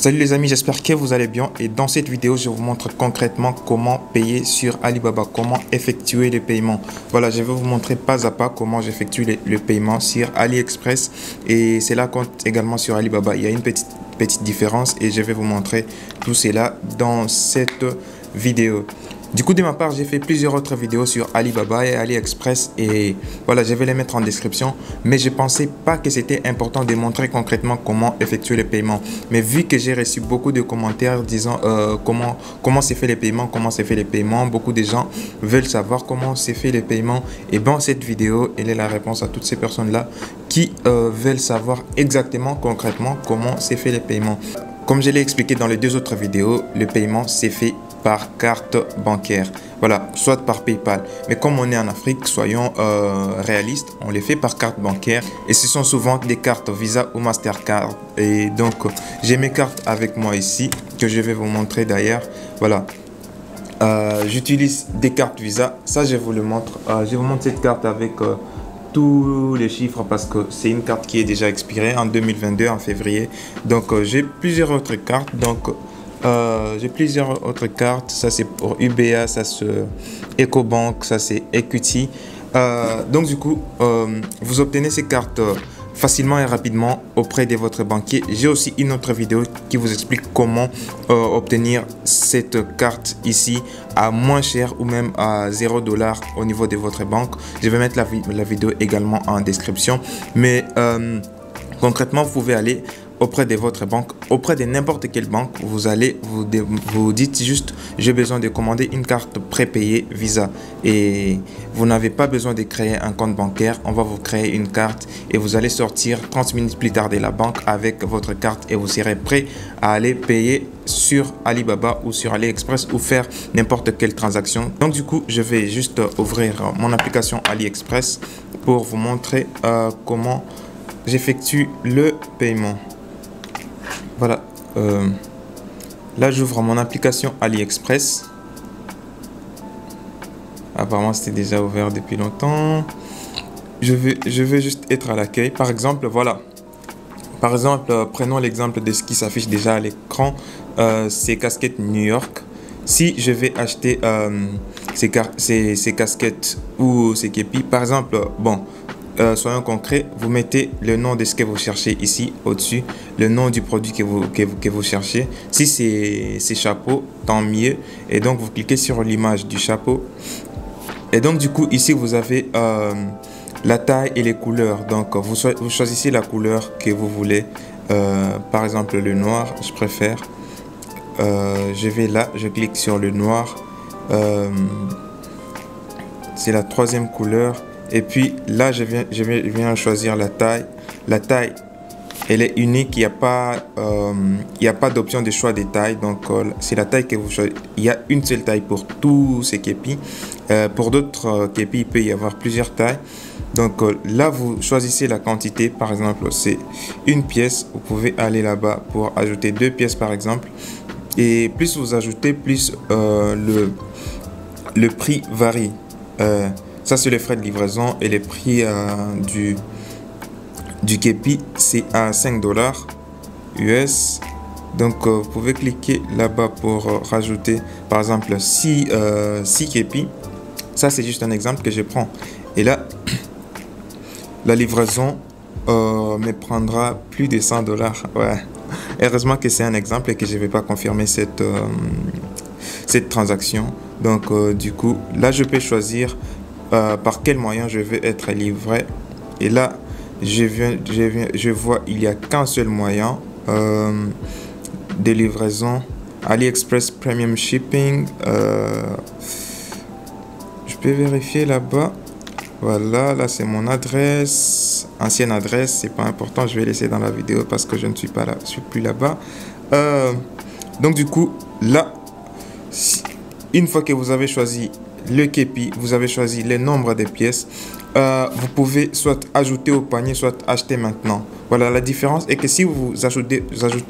Salut les amis, j'espère que vous allez bien et dans cette vidéo je vous montre concrètement comment payer sur Alibaba, comment effectuer les paiements. Voilà, je vais vous montrer pas à pas comment j'effectue le paiement sur AliExpress et c'est là compte également sur Alibaba. Il y a une petite différence et je vais vous montrer tout cela dans cette vidéo. Du coup, de ma part, j'ai fait plusieurs autres vidéos sur Alibaba et AliExpress et voilà, je vais les mettre en description. Mais je pensais pas que c'était important de montrer concrètement comment effectuer les paiements. Mais vu que j'ai reçu beaucoup de commentaires disant comment c'est fait les paiements, beaucoup de gens veulent savoir comment c'est fait les paiements. Et bon, cette vidéo, elle est la réponse à toutes ces personnes-là qui veulent savoir exactement, concrètement, comment c'est fait les paiements. Comme je l'ai expliqué dans les deux autres vidéos, le paiement c'est fait par carte bancaire, voilà, soit par PayPal. Mais comme on est en Afrique, soyons réalistes, on les fait par carte bancaire et ce sont souvent des cartes Visa ou Mastercard. Et donc, j'ai mes cartes avec moi ici que je vais vous montrer d'ailleurs. Voilà, j'utilise des cartes Visa. Ça, je vous le montre. Je vous montre cette carte avec tous les chiffres parce que c'est une carte qui est déjà expirée en 2022 en février. Donc, j'ai plusieurs autres cartes. Donc, ça c'est pour UBA, ça c'est EcoBank, ça c'est Equity. Donc du coup, vous obtenez ces cartes facilement et rapidement auprès de votre banquier. J'ai aussi une autre vidéo qui vous explique comment obtenir cette carte ici à moins cher ou même à 0$ au niveau de votre banque. Je vais mettre la vidéo également en description. Mais concrètement, vous pouvez aller auprès de votre banque, auprès de n'importe quelle banque, vous dites juste j'ai besoin de commander une carte prépayée Visa et vous n'avez pas besoin de créer un compte bancaire. On va vous créer une carte et vous allez sortir 30 minutes plus tard de la banque avec votre carte et vous serez prêt à aller payer sur Alibaba ou sur AliExpress ou faire n'importe quelle transaction. Donc du coup, je vais juste ouvrir mon application AliExpress pour vous montrer comment j'effectue le paiement. Voilà, là j'ouvre mon application AliExpress. Apparemment c'était déjà ouvert depuis longtemps. Je vais juste être à l'accueil. Par exemple, voilà. Par exemple, prenons l'exemple de ce qui s'affiche déjà à l'écran. Ces casquettes New York. Si je vais acheter ces casquettes ou ces képis, par exemple, bon, soyons concrets, vous mettez le nom de ce que vous cherchez ici au-dessus, le nom du produit que vous cherchez. Si c'est chapeau, tant mieux. Et donc vous cliquez sur l'image du chapeau. Et donc du coup ici vous avez la taille et les couleurs. Donc vous choisissez la couleur que vous voulez. Par exemple le noir, je préfère. Je vais là, je clique sur le noir. C'est la troisième couleur. Et puis là, je viens choisir la taille. La taille, elle est unique. Il n'y a pas d'option de choix des tailles. Donc, c'est la taille que vous choisissez. Il y a une seule taille pour tous ces képis. Pour d'autres képis, il peut y avoir plusieurs tailles. Donc, là, vous choisissez la quantité. Par exemple, c'est une pièce. Vous pouvez aller là-bas pour ajouter 2 pièces, par exemple. Et plus vous ajoutez, plus le prix varie. Ça, c'est les frais de livraison et les prix du képi, c'est à 5$ US. Donc, vous pouvez cliquer là-bas pour rajouter, par exemple, 6 képis. Ça, c'est juste un exemple que je prends. Et là, la livraison me prendra plus de 100$. Ouais. Heureusement que c'est un exemple et que je ne vais pas confirmer cette transaction. Donc, du coup, là, je peux choisir par quel moyen je vais être livré. Et là, je vois il n'y a qu'un seul moyen de livraison. AliExpress Premium Shipping. Je peux vérifier là-bas. Voilà, là c'est mon adresse, ancienne adresse, c'est pas important, je vais laisser dans la vidéo parce que je ne suis pas là, je suis plus là-bas. Donc du coup, là, une fois que vous avez choisi le képi, vous avez choisi le nombre de pièces, vous pouvez soit ajouter au panier, soit acheter maintenant. Voilà, la différence est que si vous ajoutez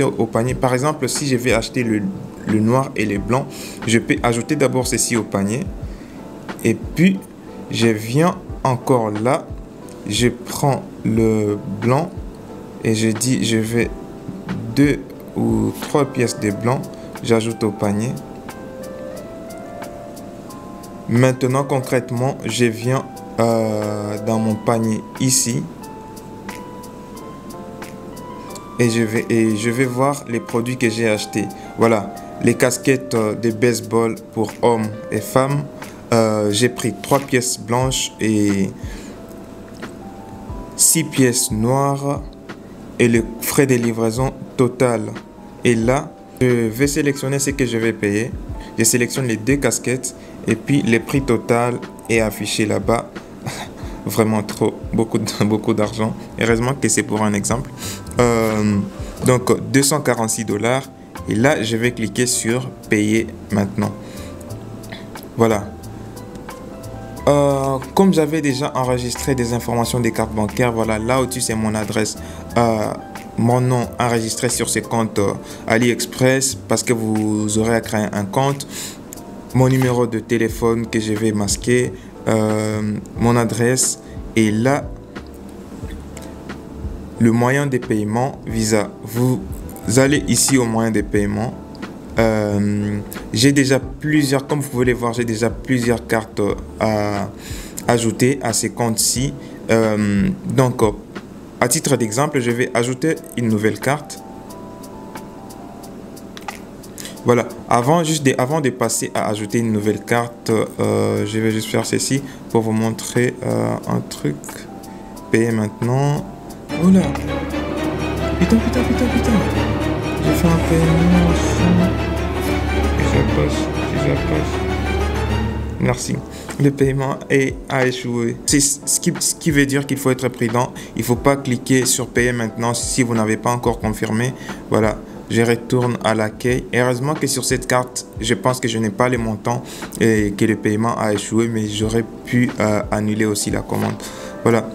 au panier, par exemple, si je vais acheter le noir et le blanc, je peux ajouter d'abord ceci au panier. Et puis, je viens encore là, je prends le blanc et je dis, je vais 2 ou 3 pièces de blanc. J'ajoute au panier. Maintenant, concrètement, je viens dans mon panier ici. Et je vais voir les produits que j'ai achetés. Voilà, les casquettes de baseball pour hommes et femmes. J'ai pris 3 pièces blanches et 6 pièces noires. Et le frais de livraison total. Et là, je vais sélectionner ce que je vais payer. Je sélectionne les 2 casquettes. Et puis, le prix total est affiché là-bas. Vraiment beaucoup d'argent. Heureusement que c'est pour un exemple. Donc, 246 $. Et là, je vais cliquer sur payer maintenant. Voilà. Comme j'avais déjà enregistré des informations des cartes bancaires, voilà, là au-dessus c'est mon adresse, mon nom enregistré sur ce compte AliExpress parce que vous aurez à créer un compte, mon numéro de téléphone que je vais masquer, mon adresse et là le moyen de paiement Visa. Vous allez ici au moyen de paiement. J'ai déjà plusieurs, comme vous pouvez le voir, j'ai déjà plusieurs cartes à ajouter à ces comptes-ci. Donc, à titre d'exemple, je vais ajouter une nouvelle carte. Voilà, avant de passer à ajouter une nouvelle carte, je vais juste faire ceci pour vous montrer un truc. Payer maintenant. Oh là! Putain! J'ai fait un paiement si ça passe. Merci. Le paiement a échoué. C'est ce qui veut dire qu'il faut être prudent. Il ne faut pas cliquer sur payer maintenant si vous n'avez pas encore confirmé. Voilà. Je retourne à l'accueil. Heureusement que sur cette carte, je pense que je n'ai pas les montants et que le paiement a échoué, mais j'aurais pu annuler aussi la commande. Voilà.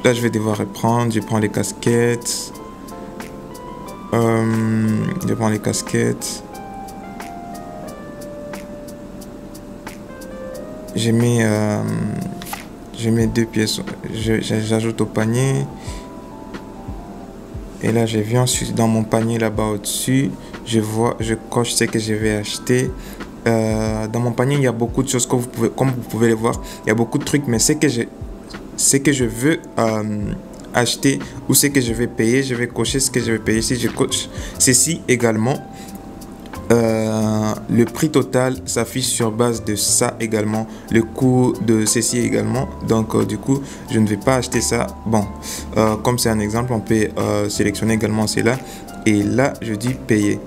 Là, je vais devoir reprendre. Je prends les casquettes. Je prends les casquettes. Je mets 2 pièces. J'ajoute au panier. Et là, je viens dans mon panier là-bas au-dessus. Je coche ce que je vais acheter. Dans mon panier, il y a beaucoup de choses comme vous pouvez le voir. Il y a beaucoup de trucs, mais ce que je veux acheter ou ce que je vais payer, je vais cocher ce que je vais payer. Si je coche ceci également, le prix total s'affiche sur base de ça également, le coût de ceci également. Donc du coup, je ne vais pas acheter ça. Bon, comme c'est un exemple, on peut sélectionner également cela. Et là, je dis payer.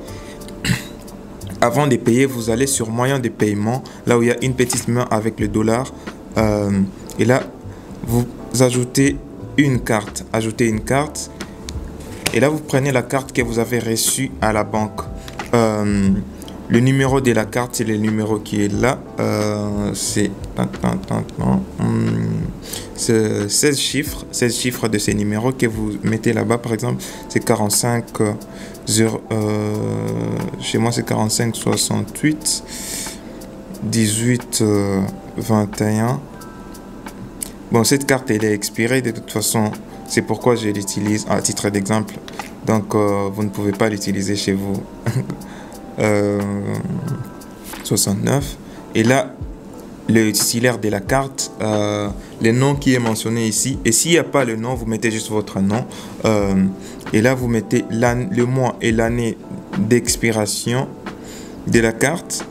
Avant de payer, vous allez sur moyen de paiement, là où il y a une petite main avec le dollar. Et là, vous ajoutez une carte. Ajoutez une carte. Et là, vous prenez la carte que vous avez reçue à la banque. Le numéro de la carte, c'est le numéro qui est là. C'est 16 chiffres. 16 chiffres de ces numéros que vous mettez là-bas. Par exemple, c'est 45 chez moi, c'est 45 68 18 21. Bon, cette carte, elle est expirée de toute façon. C'est pourquoi je l'utilise à titre d'exemple. Donc, vous ne pouvez pas l'utiliser chez vous. 69. Et là, le titulaire de la carte, le nom qui est mentionné ici. Et s'il n'y a pas le nom, vous mettez juste votre nom. Et là, vous mettez le mois et l'année d'expiration de la carte.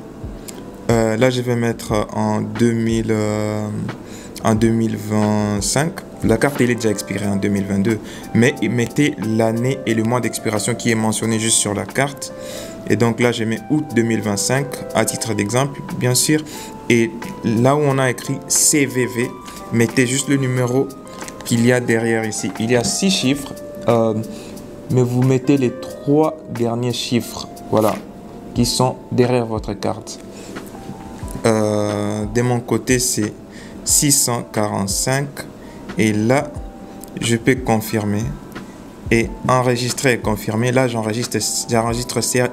Là, je vais mettre en 2025. La carte, elle est déjà expirée en 2022. Mais mettez l'année et le mois d'expiration qui est mentionné juste sur la carte. Et donc là, je mets août 2025 à titre d'exemple, bien sûr. Et là où on a écrit CVV, mettez juste le numéro qu'il y a derrière ici. Il y a 6 chiffres, mais vous mettez les 3 derniers chiffres, voilà, qui sont derrière votre carte. De mon côté, c'est 645. Et là, je peux confirmer. Et enregistrer et confirmer. Là, j'enregistre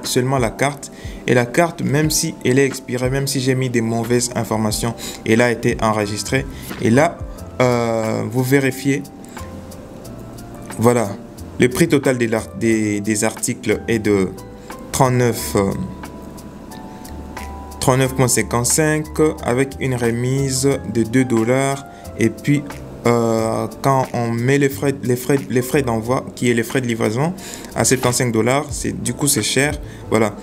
seulement la carte. Et la carte, même si elle est expirée, même si j'ai mis des mauvaises informations, elle a été enregistrée. Et là, vous vérifiez. Voilà, le prix total des articles est de 39,55 avec une remise de 2 $. Et puis, quand on met les frais d'envoi, qui est les frais de livraison, à 75 $, du coup, c'est cher. Voilà.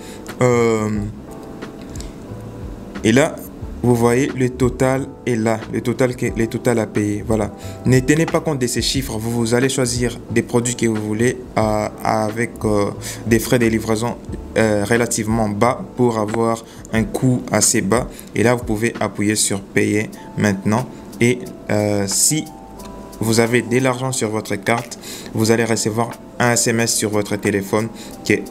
Et là, vous voyez, le total est là, le total à payer. Voilà. Ne tenez pas compte de ces chiffres. Vous allez choisir des produits que vous voulez avec des frais de livraison relativement bas pour avoir un coût assez bas. Et là, vous pouvez appuyer sur payer maintenant. Et si vous avez de l'argent sur votre carte, vous allez recevoir un SMS sur votre téléphone qui est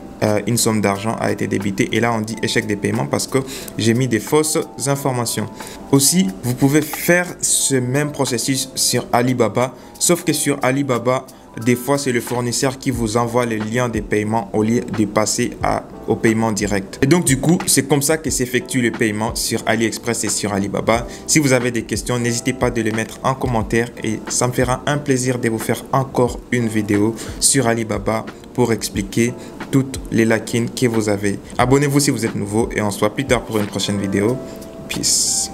une somme d'argent a été débitée. Et là, on dit échec de paiement parce que j'ai mis des fausses informations. Aussi, vous pouvez faire ce même processus sur Alibaba, sauf que sur Alibaba, des fois, c'est le fournisseur qui vous envoie le lien de paiement au lieu de passer au paiement direct. Et donc, du coup, c'est comme ça que s'effectue le paiement sur AliExpress et sur Alibaba. Si vous avez des questions, n'hésitez pas de les mettre en commentaire et ça me fera un plaisir de vous faire encore une vidéo sur Alibaba pour expliquer toutes les lacunes que vous avez. Abonnez-vous si vous êtes nouveau et on se voit plus tard pour une prochaine vidéo. Peace.